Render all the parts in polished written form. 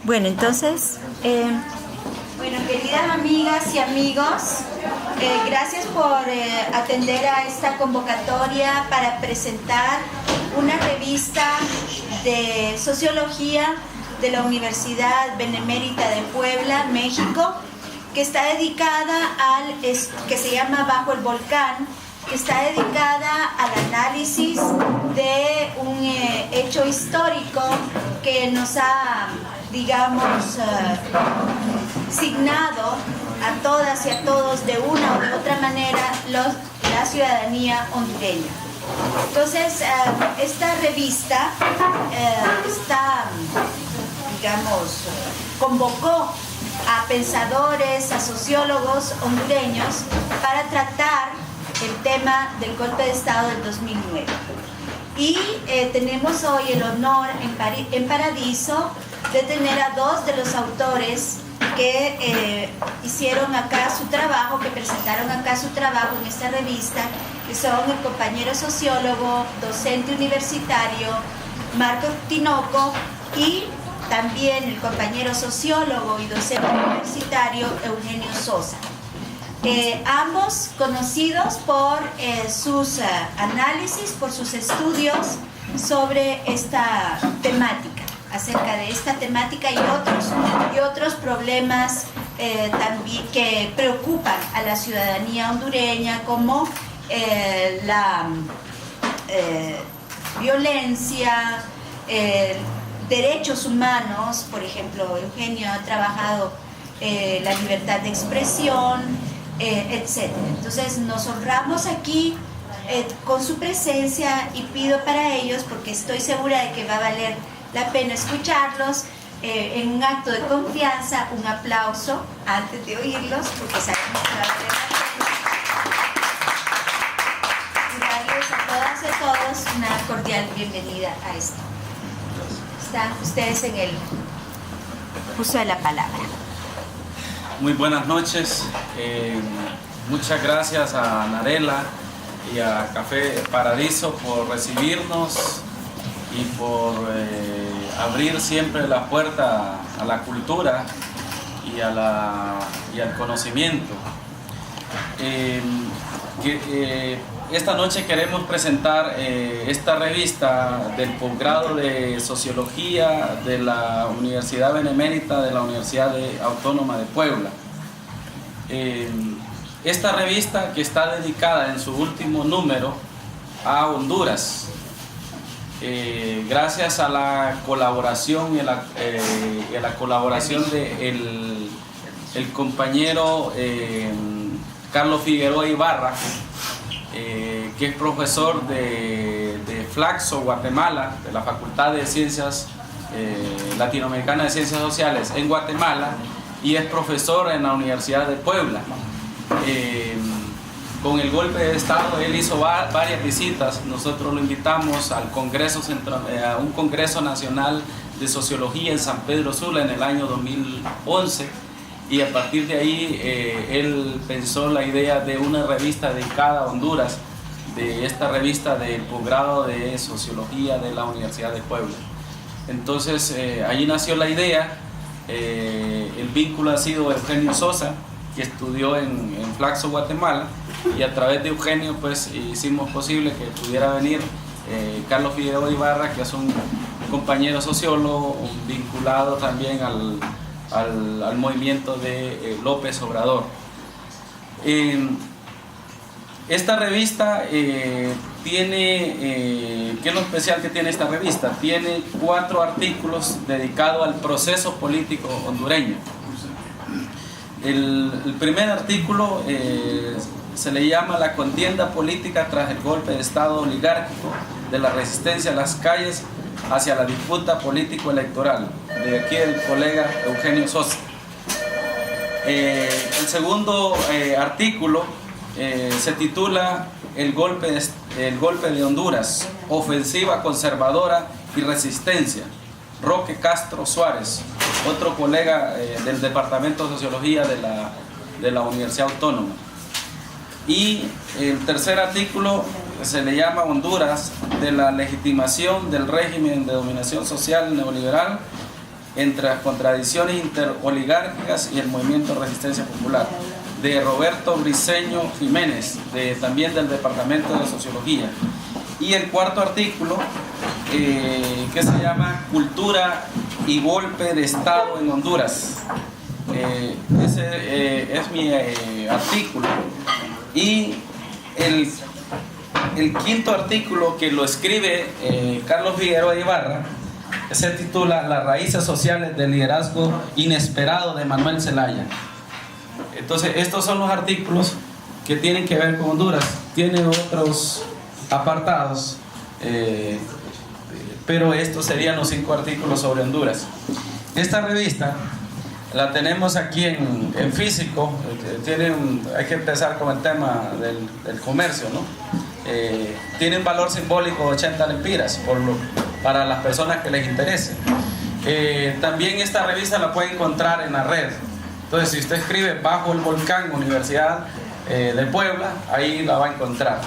Bueno, entonces, Bueno, queridas amigas y amigos, gracias por atender a esta convocatoria para presentar una revista de sociología de la Universidad Benemérita de Puebla, México, que está dedicada que se llama Bajo el Volcán, que está dedicada al análisis de un hecho histórico que nos ha, digamos, signado a todas y a todos de una u otra manera la ciudadanía hondureña. Entonces, esta revista convocó a pensadores, a sociólogos hondureños para tratar el tema del golpe de Estado del 2009. Y tenemos hoy el honor en Paradiso de tener a dos de los autores que hicieron acá su trabajo, que presentaron acá su trabajo en esta revista, que son el compañero sociólogo, docente universitario Marcos Tinoco y también el compañero sociólogo y docente universitario Eugenio Sosa. Ambos conocidos por sus análisis, por sus estudios sobre esta temática, acerca de esta temática y otros problemas también que preocupan a la ciudadanía hondureña, como la violencia, derechos humanos. Por ejemplo, Eugenio ha trabajado la libertad de expresión, etc. Entonces nos honramos aquí con su presencia y pido para ellos, porque estoy segura de que va a valer la pena escucharlos, en un acto de confianza, un aplauso antes de oírlos, porque sabemos que va a valer la pena. Y darles a todas y a todos una cordial bienvenida a esto. Están ustedes en el uso de la palabra. Muy buenas noches, muchas gracias a Narela y a Café Paradiso por recibirnos y por abrir siempre la puerta a la cultura y al conocimiento. Esta noche queremos presentar esta revista del posgrado de Sociología de la Universidad Benemérita de la Universidad Autónoma de Puebla. Esta revista, que está dedicada en su último número a Honduras, gracias a la colaboración y a la colaboración de el compañero Carlos Figueroa Ibarra, que es profesor de Flaxo, Guatemala, de la Facultad de Ciencias Latinoamericanas de Ciencias Sociales en Guatemala, y es profesor en la Universidad de Puebla. Con el golpe de Estado él hizo varias visitas. Nosotros lo invitamos al Congreso a un Congreso Nacional de Sociología en San Pedro Sula en el año 2011, y a partir de ahí él pensó la idea de una revista dedicada a Honduras, de esta revista del posgrado de Sociología de la Universidad de Puebla. Entonces allí nació la idea. El vínculo ha sido Eugenio Sosa, que estudió en Flaxo, Guatemala, y a través de Eugenio pues hicimos posible que pudiera venir Carlos Figueroa Ibarra, que es un compañero sociólogo vinculado también al movimiento de López Obrador. Esta revista tiene, ¿qué es lo especial que tiene esta revista? Tiene 4 artículos dedicados al proceso político hondureño. El primer artículo se le llama La contienda política tras el golpe de Estado oligárquico, de la resistencia a las calles hacia la disputa político-electoral, de aquí el colega Eugenio Sosa. El segundo artículo se titula el golpe de Honduras, ofensiva conservadora y resistencia, Roque Castro Suárez, otro colega del Departamento de Sociología de la Universidad Autónoma. Y el tercer artículo se le llama Honduras, de la legitimación del régimen de dominación social neoliberal entre las contradicciones interoligárquicas y el movimiento de resistencia popular, de Roberto Briceño Jiménez, también del Departamento de Sociología. Y el cuarto artículo, que se llama Cultura y golpe de Estado en Honduras. Ese es mi artículo. Y el quinto artículo, que lo escribe Carlos Figueroa Ibarra, se titula Las raíces sociales del liderazgo inesperado de Manuel Zelaya. Entonces, estos son los artículos que tienen que ver con Honduras. Tiene otros apartados, pero estos serían los 5 artículos sobre Honduras. Esta revista la tenemos aquí en físico. Hay que empezar con el tema del comercio, ¿no? Tiene un valor simbólico de 80 lempiras para las personas que les interese. También esta revista la puede encontrar en la red. Entonces, si usted escribe Bajo el Volcán Universidad de Puebla, ahí la va a encontrar.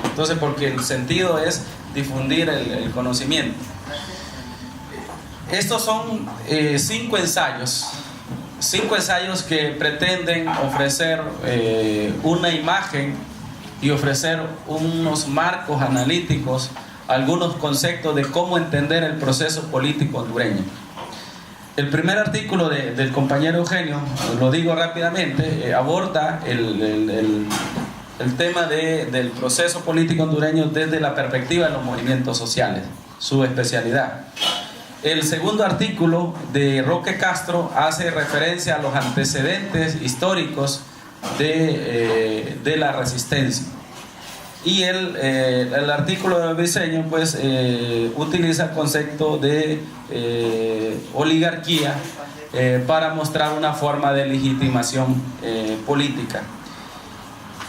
Entonces, porque el sentido es difundir el conocimiento. Estos son 5 ensayos. 5 ensayos que pretenden ofrecer una imagen y ofrecer unos marcos analíticos, algunos conceptos de cómo entender el proceso político hondureño. El primer artículo del compañero Eugenio, lo digo rápidamente, aborda el tema del proceso político hondureño desde la perspectiva de los movimientos sociales, su especialidad. El segundo artículo de Roque Castro hace referencia a los antecedentes históricos de la resistencia. Y el artículo de Briceño pues utiliza el concepto de oligarquía para mostrar una forma de legitimación política.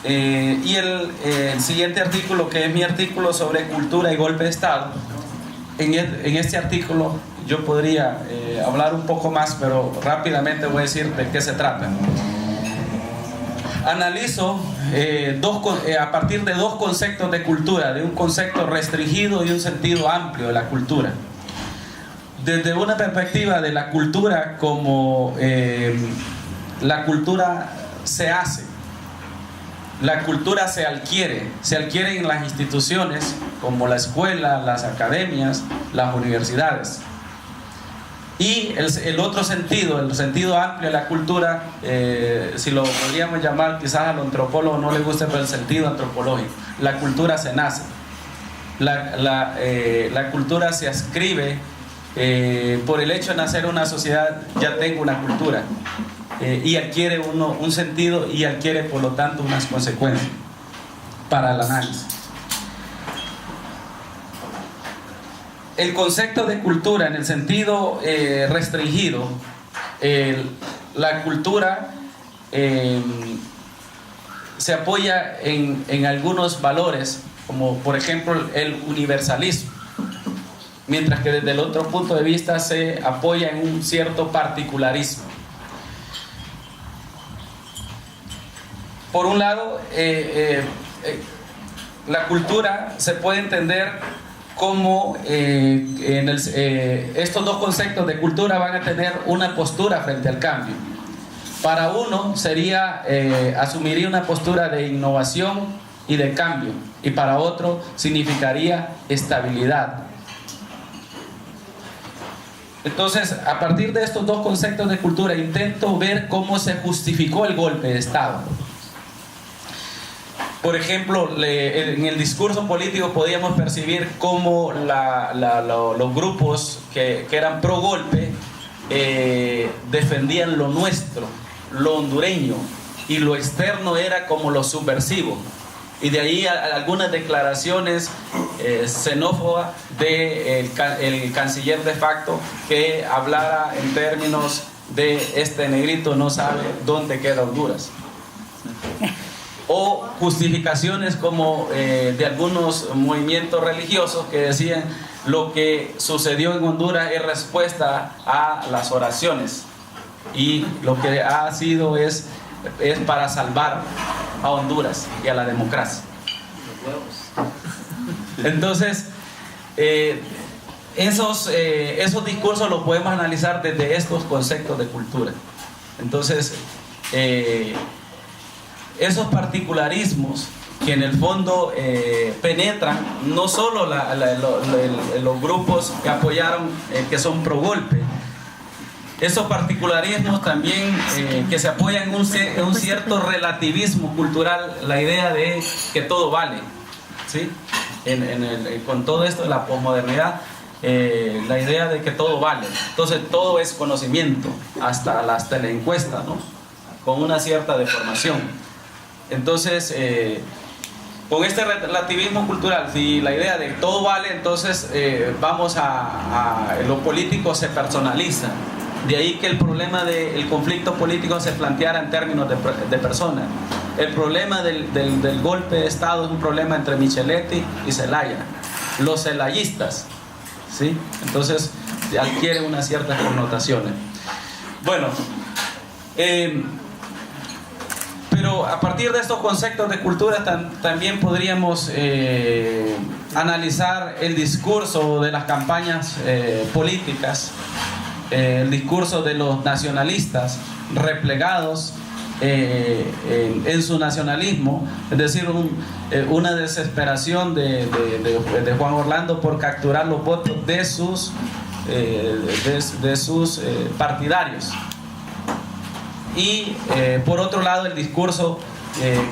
Y el siguiente artículo, que es mi artículo sobre cultura y golpe de Estado, en este artículo yo podría hablar un poco más, pero rápidamente voy a decir de qué se trata. Analizo a partir de 2 conceptos de cultura, de un concepto restringido y un sentido amplio de la cultura. Desde una perspectiva de la cultura como la cultura se hace, la cultura se adquiere en las instituciones como la escuela, las academias, las universidades. Y el otro sentido, el sentido amplio de la cultura, si lo podríamos llamar, quizás al antropólogo no le guste, pero el sentido antropológico. La cultura se nace. La cultura se adscribe por el hecho de nacer una sociedad, ya tengo una cultura. Y adquiere un sentido y adquiere por lo tanto unas consecuencias para el análisis. El concepto de cultura en el sentido restringido, la cultura se apoya en algunos valores, como por ejemplo el universalismo, mientras que desde el otro punto de vista se apoya en un cierto particularismo. Por un lado, la cultura se puede entender como estos 2 conceptos de cultura van a tener una postura frente al cambio. Para uno asumiría una postura de innovación y de cambio, y para otro significaría estabilidad. Entonces, a partir de estos 2 conceptos de cultura, intento ver cómo se justificó el golpe de Estado. Por ejemplo, en el discurso político podíamos percibir cómo los grupos que eran pro golpe defendían lo nuestro, lo hondureño, y lo externo era como lo subversivo. Y de ahí algunas declaraciones xenófobas del canciller de facto, que hablara en términos de este negrito no sabe dónde queda Honduras. O justificaciones como de algunos movimientos religiosos que decían lo que sucedió en Honduras es respuesta a las oraciones, y lo que ha sido es para salvar a Honduras y a la democracia. Entonces, esos discursos los podemos analizar desde estos conceptos de cultura. Entonces, esos particularismos que en el fondo penetran no solo los grupos que apoyaron, que son pro golpe, esos particularismos también que se apoyan en un cierto relativismo cultural, la idea de que todo vale, ¿sí? Con todo esto de la posmodernidad, la idea de que todo vale, entonces todo es conocimiento, hasta la encuesta, ¿no? Con una cierta deformación. Entonces, con este relativismo cultural, si la idea de que todo vale, entonces lo político se personaliza. De ahí que el problema del conflicto político se planteara en términos de personas. El problema del golpe de Estado es un problema entre Micheletti y Zelaya. Los celayistas, ¿sí? Entonces adquiere unas ciertas connotaciones. Bueno, pero a partir de estos conceptos de cultura también podríamos analizar el discurso de las campañas políticas, el discurso de los nacionalistas replegados en su nacionalismo, es decir, una desesperación de Juan Orlando por capturar los votos de sus partidarios. Y por otro lado, el discurso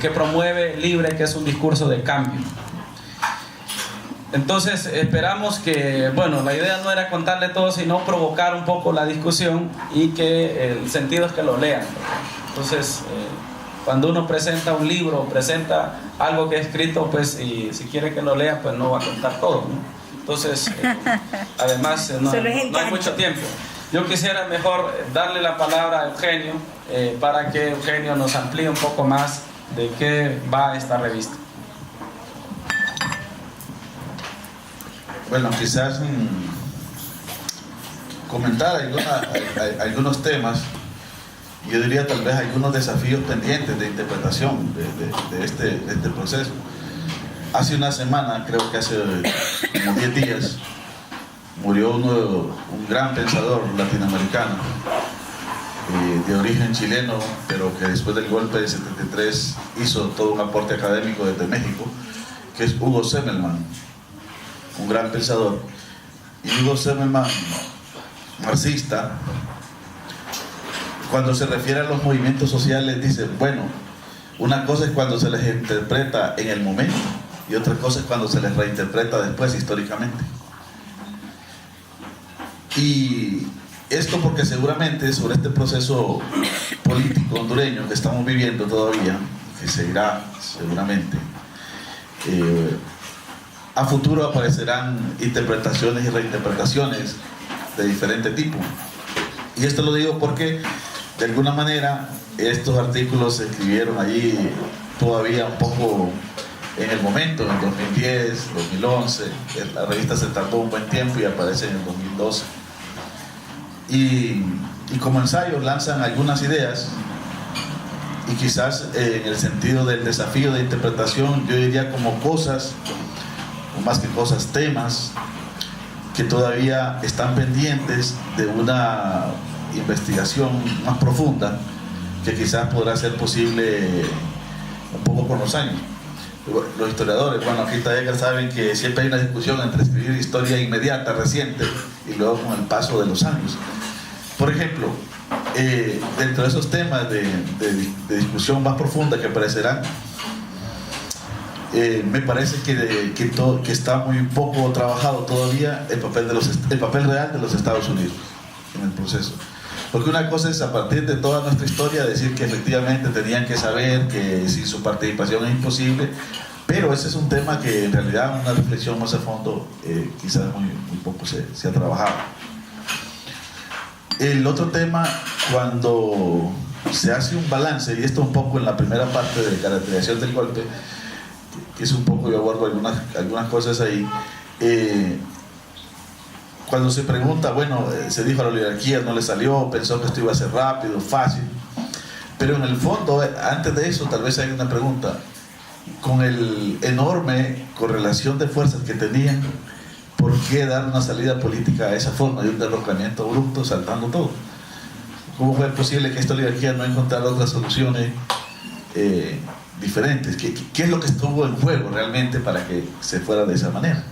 que promueve Libre, que es un discurso de cambio. Entonces esperamos que, bueno, la idea no era contarle todo, sino provocar un poco la discusión, y que el sentido es que lo lean. Entonces, cuando uno presenta un libro, presenta algo que es escrito, pues, y si quiere que lo lea, pues no va a contar todo, ¿no? Entonces, además, no hay mucho tiempo. Yo quisiera mejor darle la palabra a Eugenio, para que Eugenio nos amplíe un poco más de qué va esta revista. Bueno, quizás comentar algunos temas, yo diría tal vez algunos desafíos pendientes de interpretación de este proceso. Hace una semana, creo que hace como 10 días, murió un gran pensador latinoamericano, de origen chileno, pero que después del golpe de 73 hizo todo un aporte académico desde México, que es Hugo Semmelmann, un gran pensador. Y Hugo Semmelmann, marxista, cuando se refiere a los movimientos sociales, dice, bueno, una cosa es cuando se les interpreta en el momento, y otra cosa es cuando se les reinterpreta después, históricamente. Y esto porque seguramente sobre este proceso político hondureño que estamos viviendo todavía, que seguirá seguramente, a futuro aparecerán interpretaciones y reinterpretaciones de diferente tipo. Y esto lo digo porque de alguna manera estos artículos se escribieron allí todavía un poco en el momento, en 2010, 2011. La revista se tardó un buen tiempo y aparece en el 2012. Y como ensayo lanzan algunas ideas, y quizás en el sentido del desafío de interpretación, yo diría como cosas, o más que cosas, temas que todavía están pendientes de una investigación más profunda, que quizás podrá ser posible un poco con los años. Los historiadores, bueno, aquí todavía saben que siempre hay una discusión entre escribir historia inmediata, reciente, y luego con el paso de los años. Por ejemplo, dentro de esos temas de discusión más profunda que aparecerán, me parece que está muy poco trabajado todavía el papel real de los Estados Unidos en el proceso. Porque una cosa es, a partir de toda nuestra historia, decir que efectivamente tenían que saber que sin su participación es imposible, pero ese es un tema que en realidad una reflexión más a fondo quizás muy poco se ha trabajado. El otro tema, cuando se hace un balance, y esto un poco en la primera parte de caracterización del golpe, que es un poco, yo abordo algunas cosas ahí, cuando se pregunta, bueno, se dijo a la oligarquía, no le salió, pensó que esto iba a ser rápido, fácil, pero en el fondo, antes de eso, tal vez hay una pregunta, con el enorme correlación de fuerzas que tenían, ¿por qué dar una salida política a esa forma de un derrocamiento abrupto, saltando todo? ¿Cómo fue posible que esta oligarquía no encontrara otras soluciones diferentes? ¿Qué es lo que estuvo en juego realmente para que se fuera de esa manera?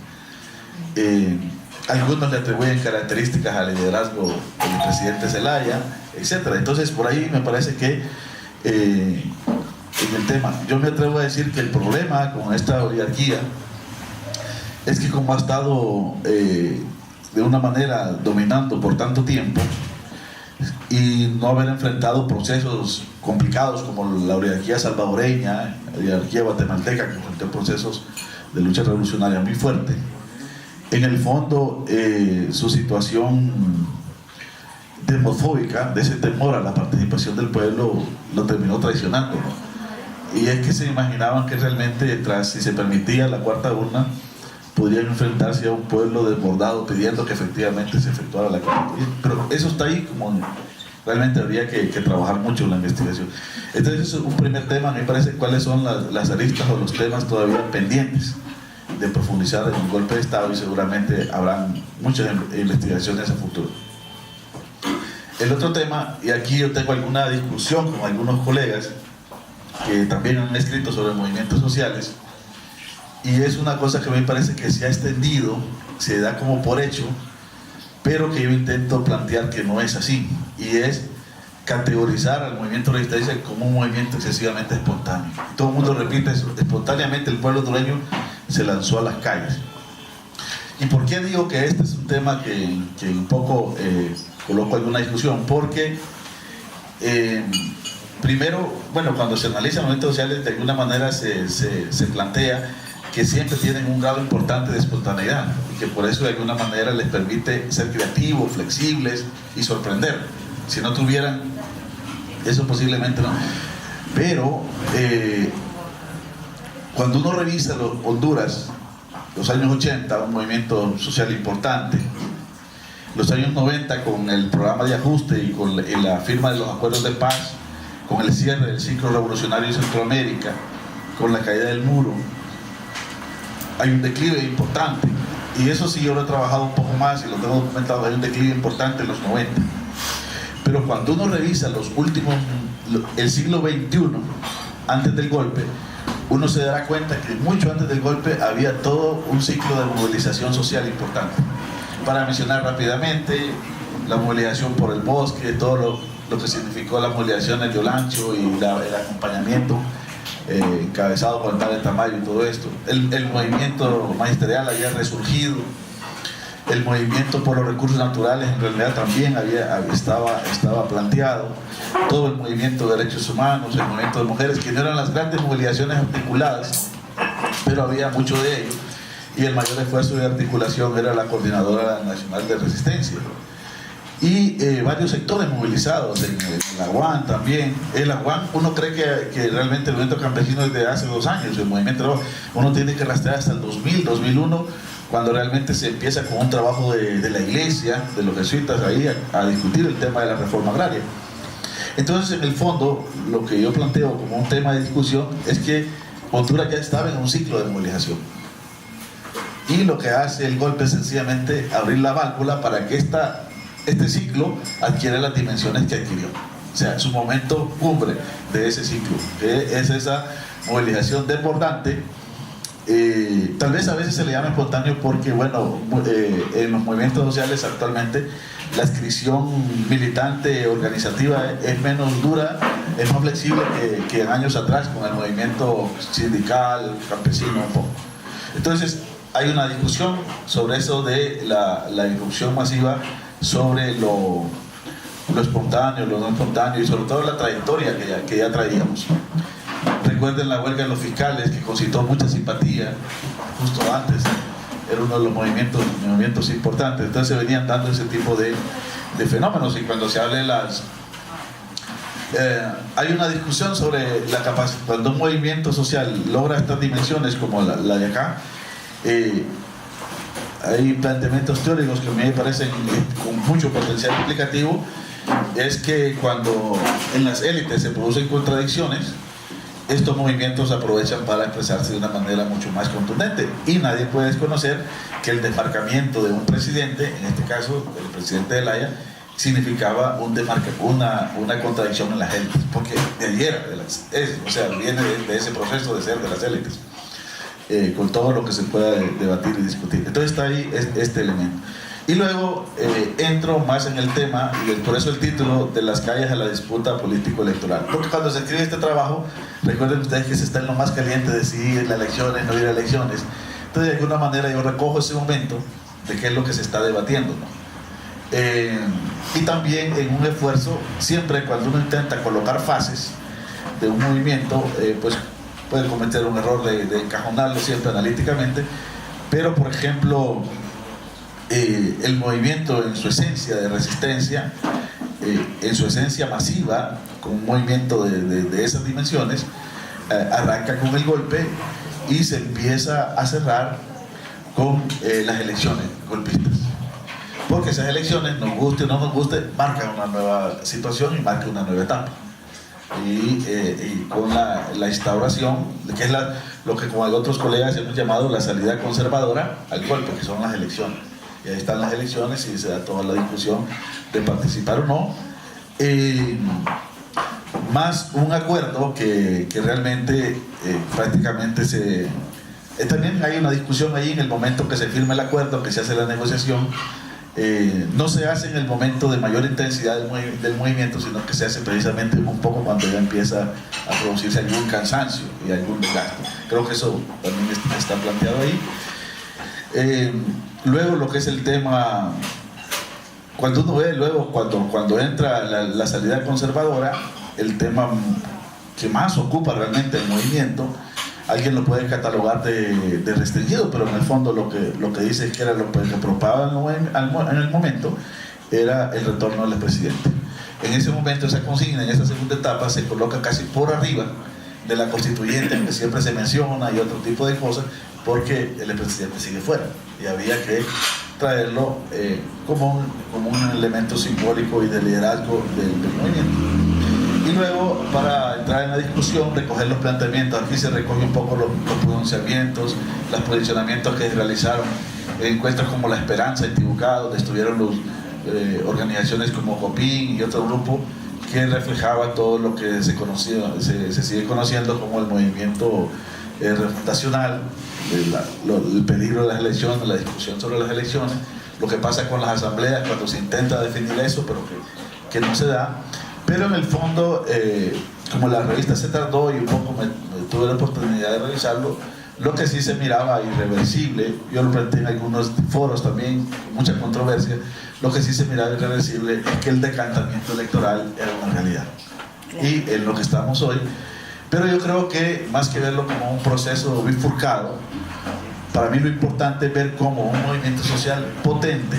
Algunos le atribuyen características al liderazgo del presidente Zelaya, etc. Entonces, por ahí me parece que en el tema, yo me atrevo a decir que el problema con esta oligarquía es que como ha estado de una manera dominando por tanto tiempo y no haber enfrentado procesos complicados como la oligarquía salvadoreña, la oligarquía guatemalteca, que enfrentó procesos de lucha revolucionaria muy fuerte, en el fondo su situación demofóbica, de ese temor a la participación del pueblo, lo terminó traicionando, ¿no? Y es que se imaginaban que realmente, si se permitía la cuarta urna, podrían enfrentarse a un pueblo desbordado pidiendo que efectivamente se efectuara la cuarta urna. Pero eso está ahí, como realmente habría que trabajar mucho en la investigación. Entonces, eso es un primer tema. A mí me parece cuáles son las aristas o los temas todavía pendientes de profundizar en un golpe de Estado, y seguramente habrán muchas investigaciones a futuro. El otro tema, y aquí yo tengo alguna discusión con algunos colegas que también han escrito sobre movimientos sociales, y es una cosa que me parece que se ha extendido, se da como por hecho, pero que yo intento plantear que no es así, y es categorizar al movimiento de resistencia como un movimiento excesivamente espontáneo. Y todo el mundo repite eso: espontáneamente el pueblo hondureño se lanzó a las calles. ¿Y por qué digo que este es un tema que un poco coloco en una discusión? Porque primero, bueno, cuando se analizan movimientos sociales, de alguna manera se plantea que siempre tienen un grado importante de espontaneidad, y que por eso de alguna manera les permite ser creativos, flexibles y sorprender. Si no tuvieran eso, posiblemente no. Pero cuando uno revisa Honduras, los años 80, un movimiento social importante, los años 90 con el programa de ajuste y con la firma de los acuerdos de paz, con el cierre del ciclo revolucionario en Centroamérica, con la caída del muro, hay un declive importante, y eso sí yo lo he trabajado un poco más y lo tengo documentado. Hay un declive importante en los 90, pero cuando uno revisa el siglo XXI, antes del golpe, uno se dará cuenta que mucho antes del golpe había todo un ciclo de movilización social importante. Para mencionar rápidamente, la movilización por el bosque, todo lo que significó la movilización en Yolancho y el acompañamiento encabezado por el padre Tamayo y todo esto. El movimiento magisterial había resurgido, el movimiento por los recursos naturales en realidad también estaba planteado, todo el movimiento de derechos humanos, el movimiento de mujeres, que no eran las grandes movilizaciones articuladas, pero había mucho de ello, y el mayor esfuerzo de articulación era la Coordinadora Nacional de Resistencia. Y varios sectores movilizados, en la UAN también. En la UAN uno cree que realmente el movimiento campesino es de hace 2 años, el movimiento uno tiene que rastrear hasta el 2000, 2001, cuando realmente se empieza con un trabajo de la iglesia, de los jesuitas ahí, a discutir el tema de la reforma agraria. Entonces, en el fondo, lo que yo planteo como un tema de discusión es que Honduras ya estaba en un ciclo de movilización, y lo que hace el golpe es sencillamente abrir la válvula para que este ciclo adquiere las dimensiones que adquirió. O sea, su momento cumbre de ese ciclo, que es esa movilización desbordante. Tal vez a veces se le llama espontáneo porque, bueno, en los movimientos sociales actualmente la adscripción militante organizativa es menos dura, es más flexible que en años atrás con el movimiento sindical, campesino un poco. Entonces hay una discusión sobre eso de la irrupción masiva, sobre lo espontáneo, lo no espontáneo, y sobre todo la trayectoria que ya traíamos. Recuerden la huelga de los fiscales, que concitó mucha simpatía justo antes, era uno de los movimientos importantes. Entonces se venían dando ese tipo de fenómenos, y cuando se habla de hay una discusión sobre la capacidad, cuando un movimiento social logra estas dimensiones como la de acá, hay planteamientos teóricos que a mí me parecen con mucho potencial explicativo. Es que cuando en las élites se producen contradicciones, estos movimientos aprovechan para expresarse de una manera mucho más contundente. Y nadie puede desconocer que el desmarcamiento de un presidente, en este caso el presidente de Zelaya, significaba una contradicción en las élites, porque de ayer, o sea, viene de ese proceso de ser de las élites, con todo lo que se pueda debatir y discutir. Entonces está ahí este elemento. Y luego entro más en el tema, y por eso el título de las calles a la disputa político-electoral. Porque cuando se escribe este trabajo, recuerden ustedes que se está en lo más caliente de si ir a elecciones, no ir a elecciones. Entonces, de alguna manera, yo recojo ese momento de qué es lo que se está debatiendo, ¿no? Y también en un esfuerzo, siempre cuando uno intenta colocar fases de un movimiento, pues puede cometer un error de encajonarlo siempre analíticamente, pero por ejemplo, el movimiento en su esencia de resistencia, en su esencia masiva, con un movimiento de esas dimensiones, arranca con el golpe y se empieza a cerrar con las elecciones golpistas. Porque esas elecciones, nos guste o no nos guste, marcan una nueva situación y marcan una nueva etapa. Y con la instauración, que es lo que con otros colegas hemos llamado la salida conservadora al golpe, que son las elecciones. Y ahí están las elecciones y se da toda la discusión de participar o no. Más un acuerdo que realmente prácticamente también hay una discusión ahí en el momento que se firma el acuerdo, que se hace la negociación. No se hace en el momento de mayor intensidad del movimiento, sino que se hace precisamente un poco cuando ya empieza a producirse algún cansancio y algún desgaste. Creo que eso también está planteado ahí. Luego lo que es el tema, cuando uno ve luego cuando entra la salida conservadora, el tema que más ocupa realmente el movimiento, alguien lo puede catalogar de restringido, pero en el fondo lo que dice es que era lo que preocupaba en el momento era el retorno del presidente. En ese momento, esa consigna, en esa segunda etapa, se coloca casi por arriba de la constituyente, en que siempre se menciona y otro tipo de cosas, porque el presidente sigue fuera y había que traerlo como un elemento simbólico y de liderazgo del movimiento. Y luego, para entrar en la discusión, recoger los planteamientos. Aquí se recoge un poco los pronunciamientos, los posicionamientos que se realizaron en encuentros como La Esperanza y Tibucá, donde estuvieron organizaciones como Copín y otro grupo que reflejaba todo lo que se sigue conociendo como el movimiento refundacional, el peligro de las elecciones, la discusión sobre las elecciones, lo que pasa con las asambleas cuando se intenta definir eso, pero que no se da. Pero en el fondo, como la revista se tardó y un poco tuve la oportunidad de revisarlo, lo que sí se miraba irreversible, yo lo planteé en algunos foros también, con mucha controversia, lo que sí se miraba irreversible es que el decantamiento electoral era una realidad. Y en lo que estamos hoy, pero yo creo que más que verlo como un proceso bifurcado, para mí lo importante es ver cómo un movimiento social potente,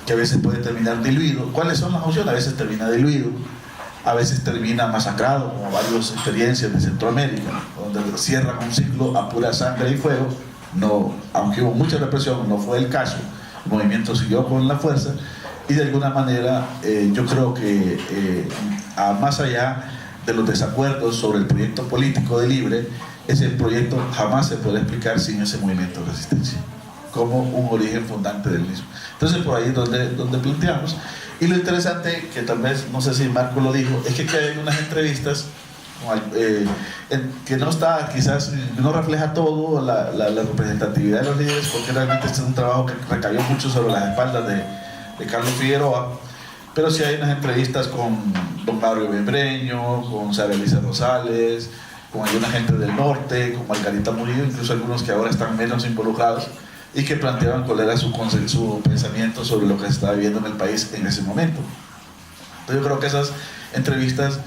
que a veces puede terminar diluido. ¿Cuáles son las opciones? A veces termina diluido, a veces termina masacrado, como varias experiencias de Centroamérica, donde cierran un ciclo a pura sangre y fuego. No, aunque hubo mucha represión, no fue el caso. El movimiento siguió con la fuerza y de alguna manera yo creo que más allá de los desacuerdos sobre el proyecto político de Libre, ese proyecto jamás se puede explicar sin ese movimiento de resistencia como un origen fundante del mismo. Entonces por ahí es donde planteamos. Y lo interesante, que tal vez, no sé si Marco lo dijo, es que hay unas entrevistas que no está, quizás no refleja todo la representatividad de los líderes, porque realmente este es un trabajo que recayó mucho sobre las espaldas de Carlos Figueroa, pero sí hay unas entrevistas con don Mario Bembreño, con Sara Elisa Rosales, con alguna gente del norte, con Margarita Murillo, incluso algunos que ahora están menos involucrados, y que planteaban cuál era su pensamiento sobre lo que se estaba viviendo en el país en ese momento. Entonces yo creo que esas entrevistas,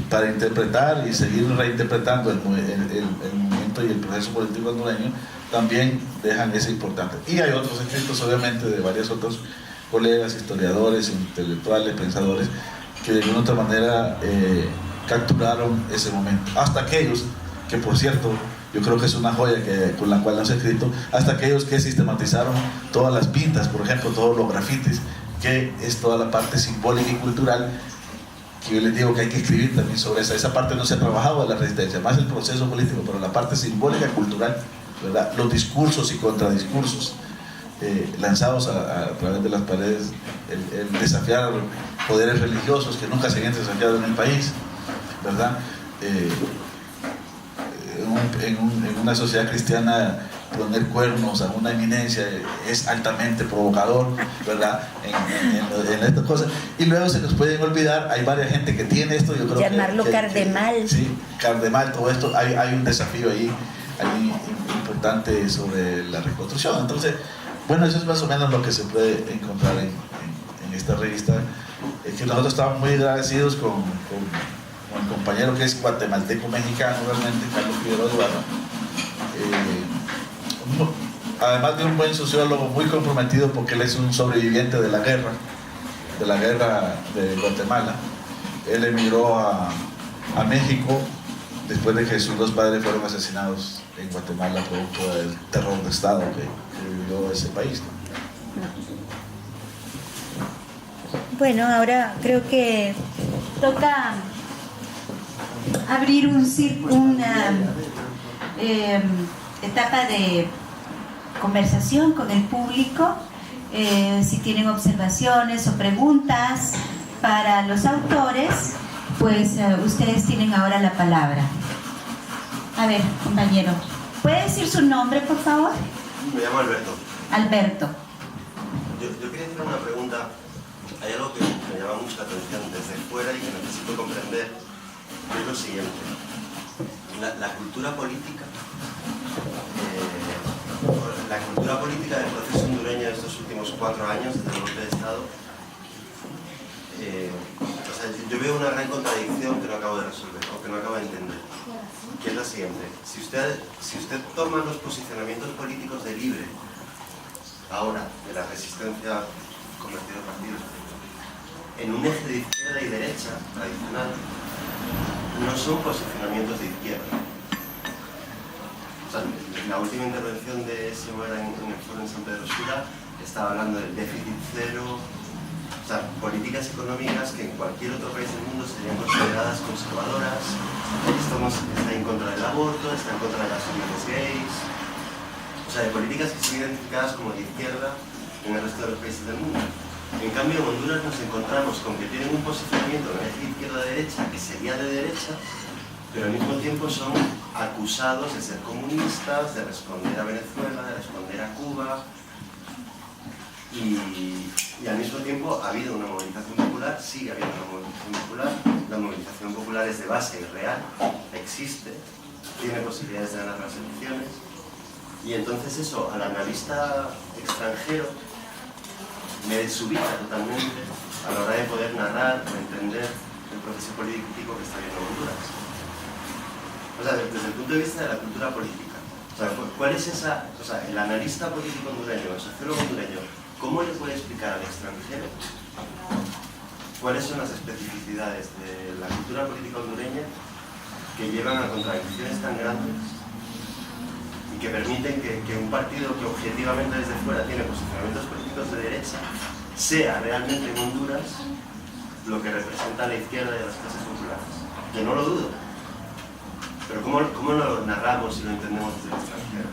para interpretar y seguir reinterpretando el movimiento y el proceso político hondureño, también dejan ese importante. Y hay otros escritos, obviamente, de varios otros colegas, historiadores, intelectuales, pensadores, que de alguna otra manera capturaron ese momento. Hasta aquellos que, por cierto, yo creo que es una joya con la cual han escrito, hasta aquellos que sistematizaron todas las pintas, por ejemplo, todos los grafitis, que es toda la parte simbólica y cultural que yo les digo que hay que escribir también sobre esa parte no se ha trabajado de la resistencia, más el proceso político, pero la parte simbólica, cultural, ¿verdad? Los discursos y contradiscursos lanzados a través de las paredes, el desafiar poderes religiosos que nunca se habían desafiado en el país, ¿verdad? En una sociedad cristiana, poner cuernos a una eminencia es altamente provocador, ¿verdad? En estas cosas. Y luego se nos pueden olvidar, hay varias gente que tiene esto, yo creo llamarlo cardemal. Sí, cardemal, todo esto, hay un desafío ahí importante sobre la reconstrucción. Entonces, bueno, eso es más o menos lo que se puede encontrar en esta revista. Es que nosotros estamos muy agradecidos con el compañero que es guatemalteco mexicano, realmente, Carlos Figueroa Ibarra. Además de un buen sociólogo, muy comprometido porque él es un sobreviviente de la guerra de Guatemala. Él emigró a México después de que sus dos padres fueron asesinados en Guatemala producto del terror de Estado que vivió ese país, ¿no? Bueno, ahora creo que toca abrir una etapa de conversación con el público. Si tienen observaciones o preguntas para los autores, pues ustedes tienen ahora la palabra. A ver, compañero, ¿puede decir su nombre, por favor? Me llamo Alberto. Alberto. Yo quería hacer una pregunta. Hay algo que me llama mucho la atención desde fuera y que necesito comprender, que es lo siguiente. La cultura política, del proceso hondureño de estos últimos 4 años, desde el golpe de Estado, o sea, yo veo una gran contradicción que no acabo de resolver, o que no acabo de entender, que es la siguiente. Si usted toma los posicionamientos políticos de Libre, ahora, de la resistencia convertida en partidos, en un eje de izquierda y derecha tradicional, no son posicionamientos de izquierda. O sea, la última intervención de Xiomara en el foro en San Pedro Sula estaba hablando del déficit cero, o sea, políticas económicas que en cualquier otro país del mundo serían consideradas conservadoras. Esto está en contra del aborto, está en contra de las uniones gays, o sea, de políticas que son identificadas como de izquierda en el resto de los países del mundo. En cambio, en Honduras nos encontramos con que tienen un posicionamiento en el eje izquierda-derecha que sería de derecha, pero al mismo tiempo son acusados de ser comunistas, de responder a Venezuela, de responder a Cuba, y al mismo tiempo ha habido una movilización popular, sigue habiendo una movilización popular, la movilización popular es de base y real, existe, tiene posibilidades de ganar las elecciones, y entonces eso, al analista extranjero, me desubita totalmente a la hora de poder narrar o entender el proceso político que está viendo Honduras. O sea, desde el punto de vista de la cultura política. O sea, ¿cuál es esa...? O sea, el analista político hondureño, el sociólogo hondureño, ¿cómo le puede explicar al extranjero cuáles son las especificidades de la cultura política hondureña que llevan a contradicciones tan grandes y que permiten que un partido que objetivamente desde fuera tiene posicionamientos políticos de derecha sea realmente en Honduras lo que representa a la izquierda de las clases populares? Que no lo dudo, pero ¿cómo lo narramos y lo entendemos desde el extranjero?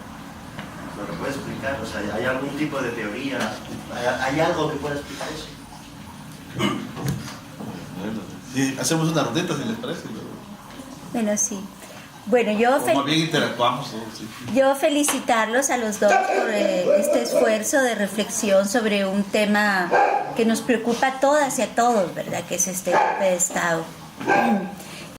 ¿Nos lo puede explicar? O sea, ¿hay algún tipo de teoría? ¿Hay algo que pueda explicar eso? Sí, hacemos una rondita si les parece. Bueno, sí. Bueno, yo bien interactuamos. Sí. Yo felicitarlos a los dos por este esfuerzo de reflexión sobre un tema que nos preocupa a todas y a todos, ¿verdad? Que es este golpe de Estado.